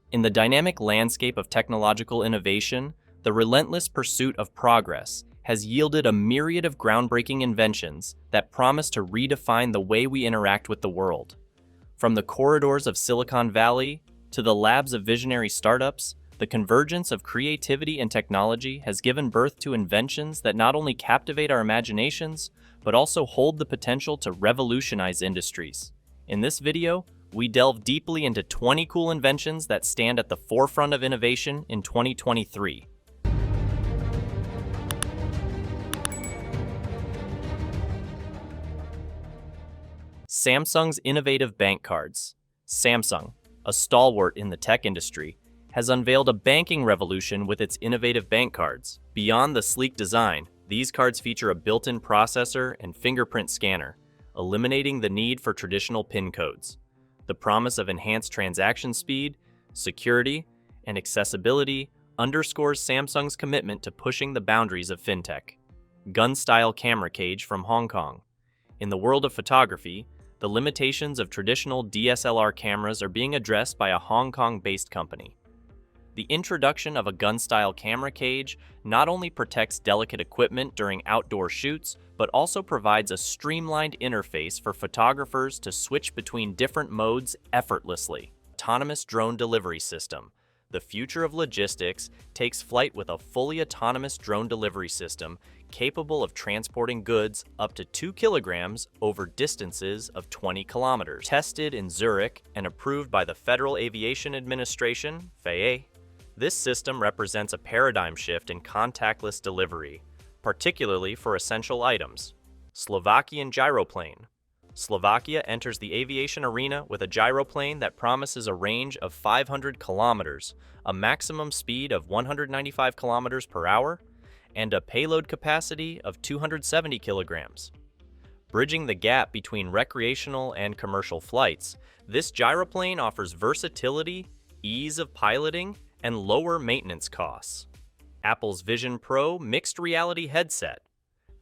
In the dynamic landscape of technological innovation, the relentless pursuit of progress has yielded a myriad of groundbreaking inventions that promise to redefine the way we interact with the world. From the corridors of Silicon Valley to the labs of visionary startups, the convergence of creativity and technology has given birth to inventions that not only captivate our imaginations, but also hold the potential to revolutionize industries. In this video, we delve deeply into 20 cool inventions that stand at the forefront of innovation in 2023. Samsung's innovative bank cards. Samsung, a stalwart in the tech industry, has unveiled a banking revolution with its innovative bank cards. Beyond the sleek design, these cards feature a built-in processor and fingerprint scanner, eliminating the need for traditional PIN codes. The promise of enhanced transaction speed, security, and accessibility underscores Samsung's commitment to pushing the boundaries of fintech. Gun-style camera cage from Hong Kong. In the world of photography, the limitations of traditional DSLR cameras are being addressed by a Hong Kong-based company. The introduction of a gun-style camera cage not only protects delicate equipment during outdoor shoots, but also provides a streamlined interface for photographers to switch between different modes effortlessly. Autonomous drone delivery system. The future of logistics takes flight with a fully autonomous drone delivery system capable of transporting goods up to 2 kilograms over distances of 20 kilometers. Tested in Zurich and approved by the Federal Aviation Administration, FAA, this system represents a paradigm shift in contactless delivery, particularly for essential items. Slovakian gyroplane. Slovakia enters the aviation arena with a gyroplane that promises a range of 500 kilometers, a maximum speed of 195 kilometers per hour, and a payload capacity of 270 kilograms. Bridging the gap between recreational and commercial flights, this gyroplane offers versatility, ease of piloting, and lower maintenance costs. Apple's Vision Pro mixed reality headset.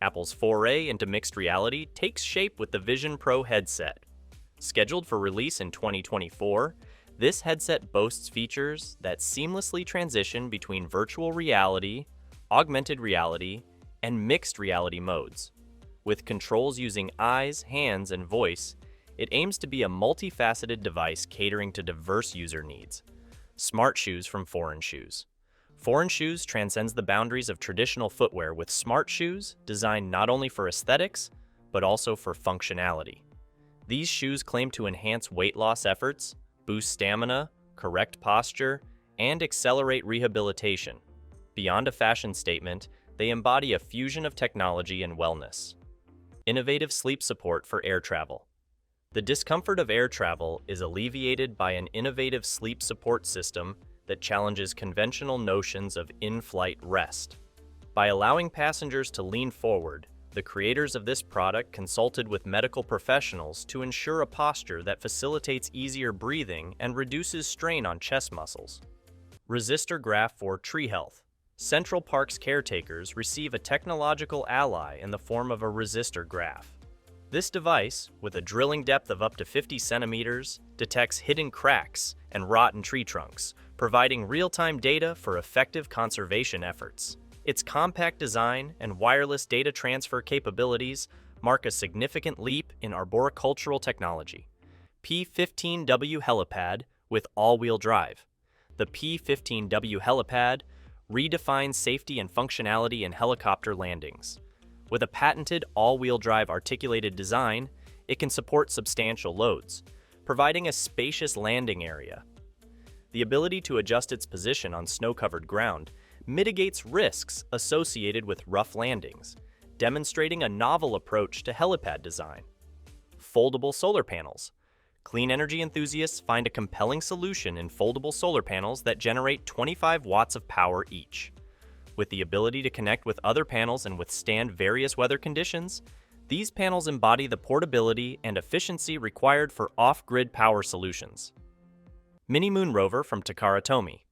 Apple's foray into mixed reality takes shape with the Vision Pro headset. Scheduled for release in 2024, this headset boasts features that seamlessly transition between virtual reality, augmented reality, and mixed reality modes. With controls using eyes, hands, and voice, it aims to be a multifaceted device catering to diverse user needs. Smart shoes from Foreign Shoes. Foreign Shoes transcends the boundaries of traditional footwear with smart shoes designed not only for aesthetics, but also for functionality. These shoes claim to enhance weight loss efforts, boost stamina, correct posture, and accelerate rehabilitation. Beyond a fashion statement, they embody a fusion of technology and wellness. Innovative sleep support for air travel. The discomfort of air travel is alleviated by an innovative sleep support system that challenges conventional notions of in-flight rest. By allowing passengers to lean forward, the creators of this product consulted with medical professionals to ensure a posture that facilitates easier breathing and reduces strain on chest muscles. Resistor graph for tree health. Central Park's caretakers receive a technological ally in the form of a resistor graph. This device, with a drilling depth of up to 50 centimeters, detects hidden cracks and rotten tree trunks, providing real-time data for effective conservation efforts. Its compact design and wireless data transfer capabilities mark a significant leap in arboricultural technology. P15W helipad with all-wheel drive. The P15W helipad redefines safety and functionality in helicopter landings. With a patented all-wheel drive articulated design, it can support substantial loads, providing a spacious landing area. The ability to adjust its position on snow-covered ground mitigates risks associated with rough landings, demonstrating a novel approach to helipad design. Foldable solar panels. Clean energy enthusiasts find a compelling solution in foldable solar panels that generate 25 watts of power each. With the ability to connect with other panels and withstand various weather conditions, these panels embody the portability and efficiency required for off-grid power solutions. Mini Moon Rover from Takara Tomy.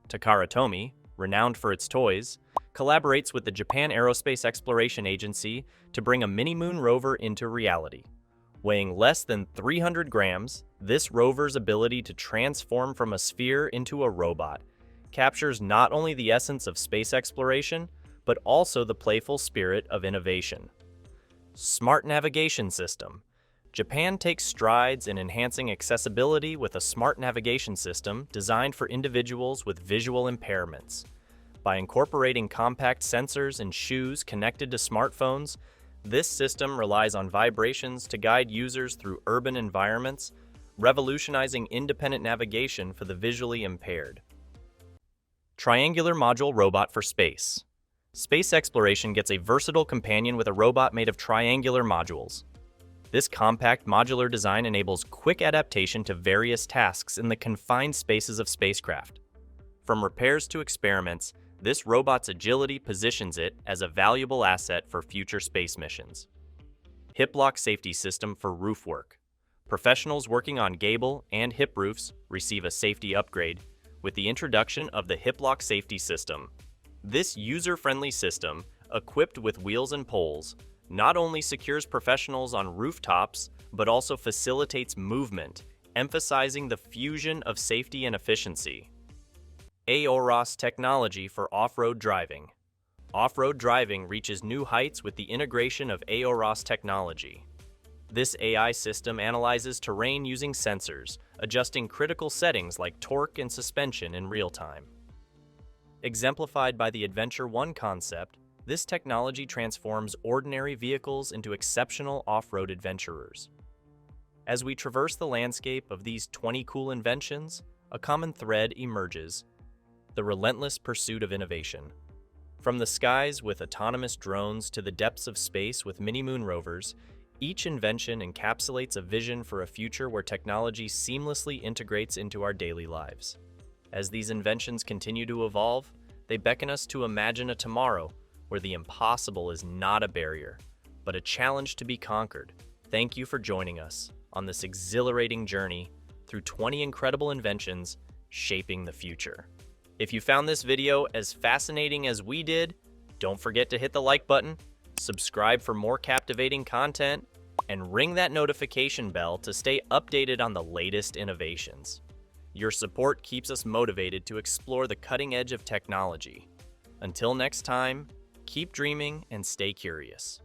Takara Tomy, renowned for its toys, collaborates with the Japan Aerospace Exploration Agency to bring a Mini Moon Rover into reality. Weighing less than 300 grams, this rover's ability to transform from a sphere into a robot captures not only the essence of space exploration, but also the playful spirit of innovation. Smart navigation system. Japan takes strides in enhancing accessibility with a smart navigation system designed for individuals with visual impairments. By incorporating compact sensors in shoes connected to smartphones, this system relies on vibrations to guide users through urban environments, revolutionizing independent navigation for the visually impaired. Triangular module robot for space. Space exploration gets a versatile companion with a robot made of triangular modules. This compact modular design enables quick adaptation to various tasks in the confined spaces of spacecraft. From repairs to experiments, this robot's agility positions it as a valuable asset for future space missions. Hip lock safety system for roof work. Professionals working on gable and hip roofs receive a safety upgrade with the introduction of the hip lock safety system. This user-friendly system, equipped with wheels and poles, not only secures professionals on rooftops, but also facilitates movement, emphasizing the fusion of safety and efficiency. AOROS technology for off-road driving. Off-road driving reaches new heights with the integration of AOROS technology. This AI system analyzes terrain using sensors, adjusting critical settings like torque and suspension in real time. Exemplified by the Adventure One concept, this technology transforms ordinary vehicles into exceptional off-road adventurers. As we traverse the landscape of these 20 cool inventions, a common thread emerges: the relentless pursuit of innovation. From the skies with autonomous drones to the depths of space with mini-moon rovers, each invention encapsulates a vision for a future where technology seamlessly integrates into our daily lives. As these inventions continue to evolve, they beckon us to imagine a tomorrow where the impossible is not a barrier, but a challenge to be conquered. Thank you for joining us on this exhilarating journey through 20 incredible inventions shaping the future. If you found this video as fascinating as we did, don't forget to hit the like button, subscribe for more captivating content, and ring that notification bell to stay updated on the latest innovations. Your support keeps us motivated to explore the cutting edge of technology. Until next time, keep dreaming and stay curious.